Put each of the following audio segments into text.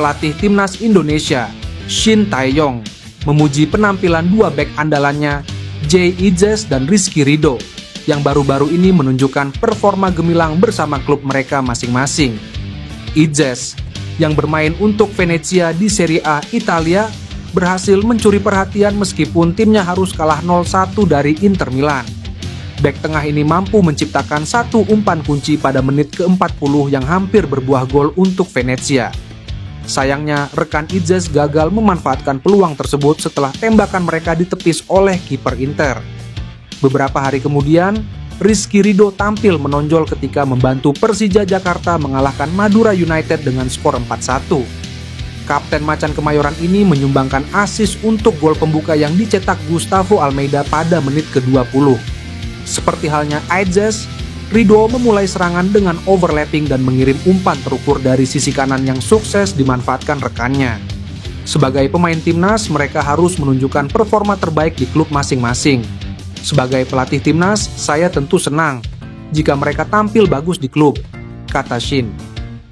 pelatih timnas Indonesia, Shin Tae-yong, memuji penampilan dua bek andalannya, Jay Idzes dan Rizky Ridho, yang baru-baru ini menunjukkan performa gemilang bersama klub mereka masing-masing. Idzes, yang bermain untuk Venezia di Serie A Italia, berhasil mencuri perhatian meskipun timnya harus kalah 0-1 dari Inter Milan. Bek tengah ini mampu menciptakan satu umpan kunci pada menit ke-40 yang hampir berbuah gol untuk Venezia. Sayangnya, rekan Idzes gagal memanfaatkan peluang tersebut setelah tembakan mereka ditepis oleh kiper Inter. Beberapa hari kemudian, Rizky Ridho tampil menonjol ketika membantu Persija Jakarta mengalahkan Madura United dengan skor 4-1. Kapten Macan Kemayoran ini menyumbangkan assist untuk gol pembuka yang dicetak Gustavo Almeida pada menit ke-20. Seperti halnya Idzes, Ridho memulai serangan dengan overlapping dan mengirim umpan terukur dari sisi kanan yang sukses dimanfaatkan rekannya. Sebagai pemain timnas, mereka harus menunjukkan performa terbaik di klub masing-masing. Sebagai pelatih timnas, saya tentu senang jika mereka tampil bagus di klub, kata Shin.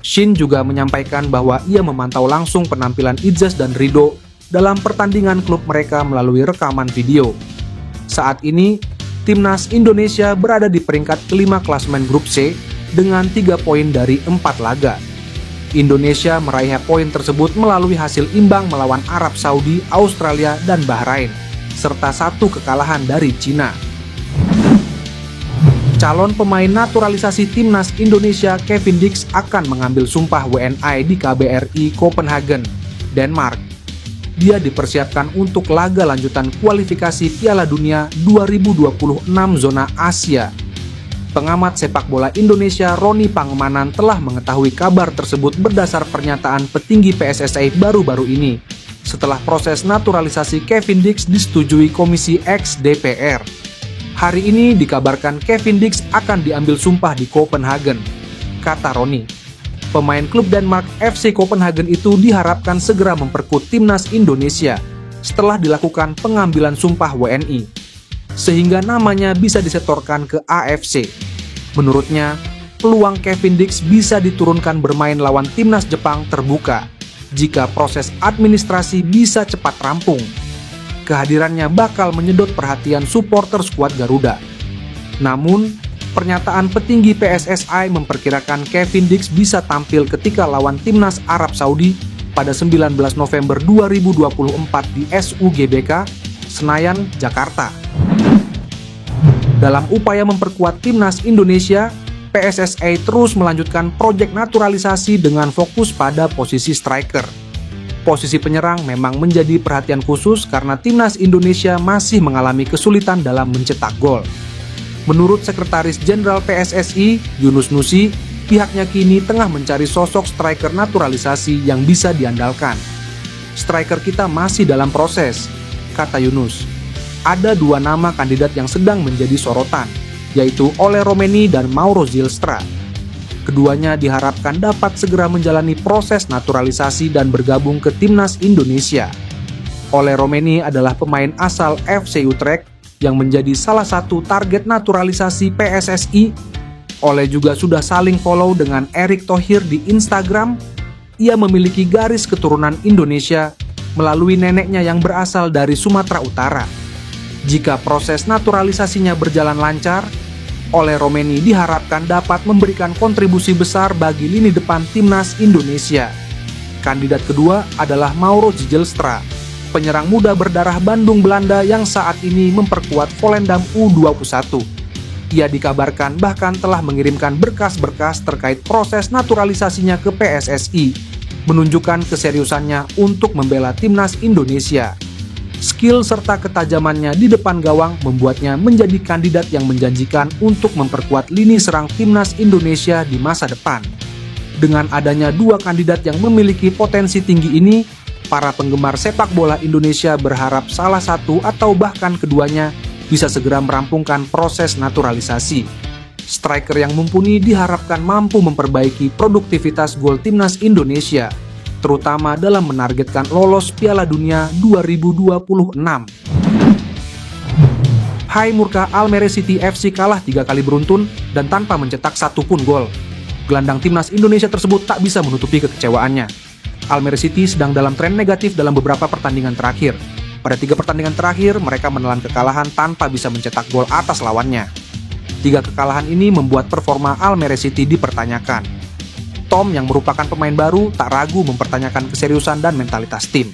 Shin juga menyampaikan bahwa ia memantau langsung penampilan Idzes dan Ridho dalam pertandingan klub mereka melalui rekaman video. Saat ini, timnas Indonesia berada di peringkat kelima klasemen grup C dengan 3 poin dari 4 laga. Indonesia meraih poin tersebut melalui hasil imbang melawan Arab Saudi, Australia, dan Bahrain, serta 1 kekalahan dari Cina. Calon pemain naturalisasi timnas Indonesia Cavendish Dix akan mengambil sumpah WNI di KBRI Copenhagen, Denmark. Dia dipersiapkan untuk laga lanjutan kualifikasi Piala Dunia 2026 zona Asia. Pengamat sepak bola Indonesia Roni Pangemanan telah mengetahui kabar tersebut berdasar pernyataan petinggi PSSI baru-baru ini, setelah proses naturalisasi Cavendish Dix disetujui Komisi X DPR. Hari ini dikabarkan Cavendish Dix akan diambil sumpah di Copenhagen, kata Roni. Pemain klub Denmark FC Copenhagen itu diharapkan segera memperkuat timnas Indonesia setelah dilakukan pengambilan sumpah WNI, sehingga namanya bisa disetorkan ke AFC. Menurutnya, peluang Cavendish Dix bisa diturunkan bermain lawan timnas Jepang terbuka jika proses administrasi bisa cepat rampung. Kehadirannya bakal menyedot perhatian supporter skuad Garuda. Namun, pernyataan petinggi PSSI memperkirakan Cavendish Dix bisa tampil ketika lawan timnas Arab Saudi pada 19 November 2024 di SUGBK, Senayan, Jakarta. Dalam upaya memperkuat timnas Indonesia, PSSI terus melanjutkan proyek naturalisasi dengan fokus pada posisi striker. Posisi penyerang memang menjadi perhatian khusus karena timnas Indonesia masih mengalami kesulitan dalam mencetak gol. Menurut Sekretaris Jenderal PSSI, Yunus Nusi, pihaknya kini tengah mencari sosok striker naturalisasi yang bisa diandalkan. Striker kita masih dalam proses, kata Yunus. Ada 2 nama kandidat yang sedang menjadi sorotan, yaitu Ole Romeni dan Mauro Zylstra. Keduanya diharapkan dapat segera menjalani proses naturalisasi dan bergabung ke timnas Indonesia. Ole Romeni adalah pemain asal FC Utrecht yang menjadi salah satu target naturalisasi PSSI. Ole juga sudah saling follow dengan Erick Thohir di Instagram. Ia memiliki garis keturunan Indonesia melalui neneknya yang berasal dari Sumatera Utara. Jika proses naturalisasinya berjalan lancar, Ole Romeni diharapkan dapat memberikan kontribusi besar bagi lini depan timnas Indonesia. Kandidat kedua adalah Mauro Zylstra, penyerang muda berdarah Bandung Belanda yang saat ini memperkuat Volendam U21. Ia dikabarkan bahkan telah mengirimkan berkas-berkas terkait proses naturalisasinya ke PSSI, menunjukkan keseriusannya untuk membela timnas Indonesia. Skill serta ketajamannya di depan gawang membuatnya menjadi kandidat yang menjanjikan untuk memperkuat lini serang timnas Indonesia di masa depan. Dengan adanya 2 kandidat yang memiliki potensi tinggi ini, para penggemar sepak bola Indonesia berharap salah satu atau bahkan keduanya bisa segera merampungkan proses naturalisasi. Striker yang mumpuni diharapkan mampu memperbaiki produktivitas gol timnas Indonesia, terutama dalam menargetkan lolos Piala Dunia 2026. Hai Murka, Almere City FC kalah 3 kali beruntun dan tanpa mencetak 1 pun gol. Gelandang timnas Indonesia tersebut tak bisa menutupi kekecewaannya. Almere City sedang dalam tren negatif dalam beberapa pertandingan terakhir. Pada 3 pertandingan terakhir, mereka menelan kekalahan tanpa bisa mencetak gol atas lawannya. 3 kekalahan ini membuat performa Almere City dipertanyakan. Tom yang merupakan pemain baru tak ragu mempertanyakan keseriusan dan mentalitas tim.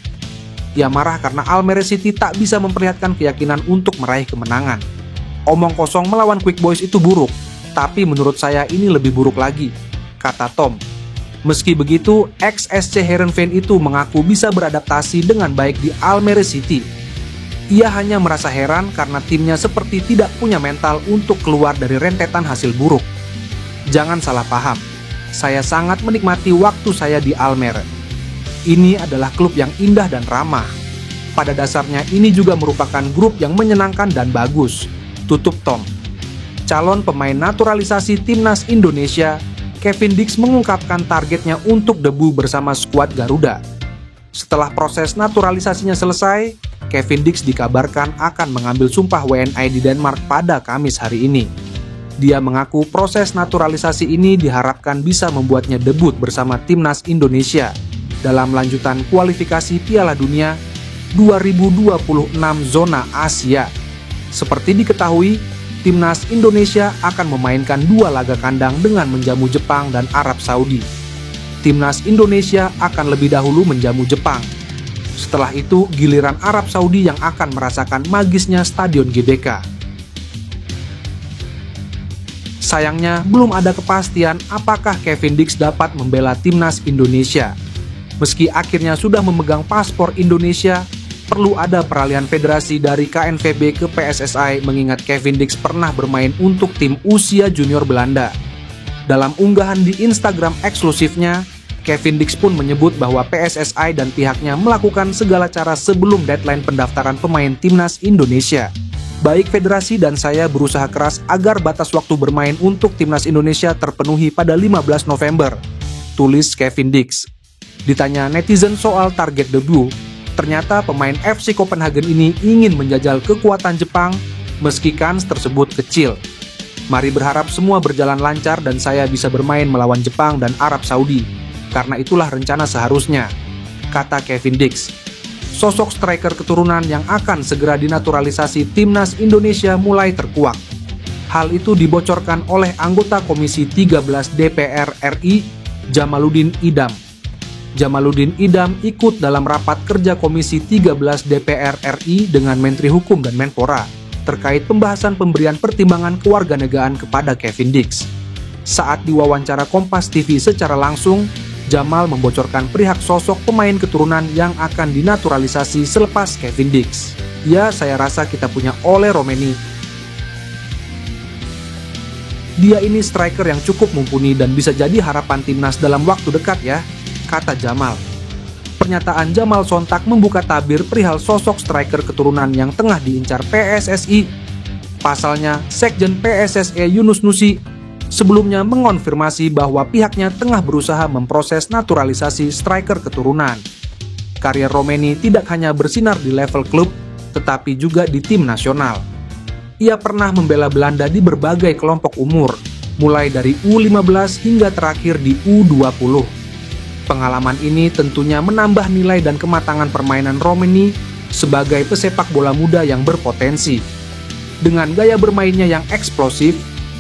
Ia marah karena Almere City tak bisa memperlihatkan keyakinan untuk meraih kemenangan. Omong kosong melawan Quick Boys itu buruk, tapi menurut saya ini lebih buruk lagi, kata Tom. Meski begitu, ex-SC Heerenveen itu mengaku bisa beradaptasi dengan baik di Almere City. Ia hanya merasa heran karena timnya seperti tidak punya mental untuk keluar dari rentetan hasil buruk. Jangan salah paham, saya sangat menikmati waktu saya di Almere. Ini adalah klub yang indah dan ramah. Pada dasarnya ini juga merupakan grup yang menyenangkan dan bagus, tutup Tom. Calon pemain naturalisasi timnas Indonesia, Kevin Dix mengungkapkan targetnya untuk debu bersama skuad Garuda. Setelah proses naturalisasinya selesai, Kevin Dix dikabarkan akan mengambil sumpah WNI di Denmark pada Kamis hari ini. Dia mengaku proses naturalisasi ini diharapkan bisa membuatnya debut bersama timnas Indonesia dalam lanjutan kualifikasi Piala Dunia 2026 zona Asia. Seperti diketahui, timnas Indonesia akan memainkan 2 laga kandang dengan menjamu Jepang dan Arab Saudi. Timnas Indonesia akan lebih dahulu menjamu Jepang. Setelah itu, giliran Arab Saudi yang akan merasakan magisnya Stadion GBK. Sayangnya, belum ada kepastian apakah Kevin Dix dapat membela timnas Indonesia. Meski akhirnya sudah memegang paspor Indonesia, perlu ada peralihan federasi dari KNVB ke PSSI mengingat Kevin Dix pernah bermain untuk tim usia junior Belanda. Dalam unggahan di Instagram eksklusifnya, Kevin Dix pun menyebut bahwa PSSI dan pihaknya melakukan segala cara sebelum deadline pendaftaran pemain timnas Indonesia. Baik federasi dan saya berusaha keras agar batas waktu bermain untuk timnas Indonesia terpenuhi pada 15 November, tulis Kevin Dix. Ditanya netizen soal target debut, ternyata pemain FC Copenhagen ini ingin menjajal kekuatan Jepang meski kans tersebut kecil. Mari berharap semua berjalan lancar dan saya bisa bermain melawan Jepang dan Arab Saudi. Karena itulah rencana seharusnya, kata Kevin Dix. Sosok striker keturunan yang akan segera dinaturalisasi timnas Indonesia mulai terkuak. Hal itu dibocorkan oleh anggota Komisi 13 DPR RI, Jamaluddin Idam. Jamaluddin Idam ikut dalam rapat kerja Komisi 13 DPR RI dengan Menteri Hukum dan Menpora terkait pembahasan pemberian pertimbangan kewarganegaraan kepada Kevin Dix. Saat diwawancara Kompas TV secara langsung, Jamal membocorkan perihal sosok pemain keturunan yang akan dinaturalisasi selepas Kevin Dix. Ya, saya rasa kita punya Ole Romeni. Dia ini striker yang cukup mumpuni dan bisa jadi harapan timnas dalam waktu dekat ya, kata Jamal. Pernyataan Jamal sontak membuka tabir perihal sosok striker keturunan yang tengah diincar PSSI. Pasalnya, Sekjen PSSI Yunus Nusi sebelumnya mengonfirmasi bahwa pihaknya tengah berusaha memproses naturalisasi striker keturunan. Karier Romeni tidak hanya bersinar di level klub, tetapi juga di tim nasional. Ia pernah membela Belanda di berbagai kelompok umur, mulai dari U15 hingga terakhir di U20. Pengalaman ini tentunya menambah nilai dan kematangan permainan Romeni sebagai pesepak bola muda yang berpotensi. Dengan gaya bermainnya yang eksplosif,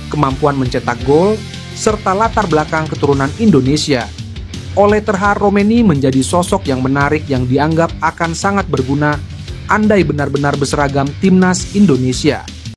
kemampuan mencetak gol, serta latar belakang keturunan Indonesia, Ole Terhar Romeni menjadi sosok yang menarik yang dianggap akan sangat berguna andai benar-benar berseragam timnas Indonesia.